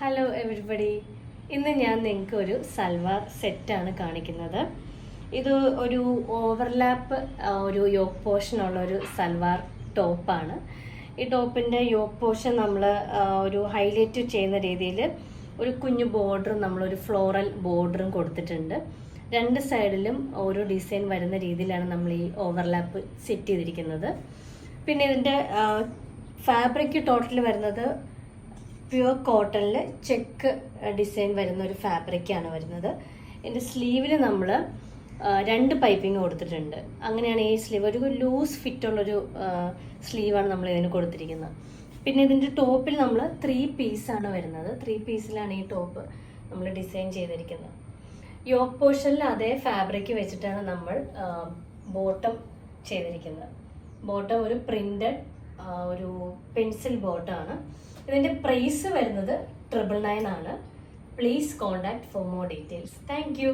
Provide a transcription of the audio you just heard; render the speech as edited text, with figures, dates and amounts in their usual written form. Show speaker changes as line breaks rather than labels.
Hello everybody, ഇന്ന് ഞാൻ നിങ്ങൾക്ക് ഒരു സൽവാർ സെറ്റാണ് കാണിക്കുന്നത്. ഇത് ഒരു ഓവർലാപ്പ് ഒരു യോക്ക് പോർഷനുള്ള ഒരു സൽവാർ ടോപ്പാണ്. ഈ ടോപ്പിൻ്റെ യോക്ക് പോർഷൻ നമ്മൾ ഒരു ഹൈലൈറ്റ് ചെയ്യുന്ന രീതിയിൽ ഒരു കുഞ്ഞു ബോർഡറും നമ്മളൊരു ഫ്ലോറൽ ബോർഡറും കൊടുത്തിട്ടുണ്ട്. രണ്ട് സൈഡിലും ഓരോ ഡിസൈൻ വരുന്ന രീതിയിലാണ് നമ്മൾ ഈ ഓവർലാപ്പ് സെറ്റ് ചെയ്തിരിക്കുന്നത്. പിന്നെ ഇതിൻ്റെ ഫാബ്രിക് ടോട്ടൽ വരുന്നത് പ്യുവർ കോട്ടണിൽ ചെക്ക് ഡിസൈൻ വരുന്ന ഒരു ഫാബ്രിക്കാണ് വരുന്നത്. ഇതിൻ്റെ സ്ലീവിൽ നമ്മൾ 2 പൈപ്പിംഗ് കൊടുത്തിട്ടുണ്ട്. അങ്ങനെയാണ് ഈ സ്ലീവ് ഒരു ലൂസ് ഫിറ്റുള്ളൊരു സ്ലീവാണ് നമ്മൾ ഇതിന് കൊടുത്തിരിക്കുന്നത്. പിന്നെ ഇതിൻ്റെ ടോപ്പിൽ നമ്മൾ 3 പീസാണ് വരുന്നത്. 3 പീസിലാണ് ഈ ടോപ്പ് നമ്മൾ ഡിസൈൻ ചെയ്തിരിക്കുന്നത്. യോക്ക് പോർഷനിൽ അതേ ഫാബ്രിക് വെച്ചിട്ടാണ് നമ്മൾ ബോട്ടം ചെയ്തിരിക്കുന്നത്. ബോട്ടം ഒരു പ്രിന്റഡ് ഒരു പെൻസിൽ ബോട്ടമാണ്. ഇതിൻ്റെ പ്രൈസ് വരുന്നത് 999 ആണ്. Please contact for more details. Thank you.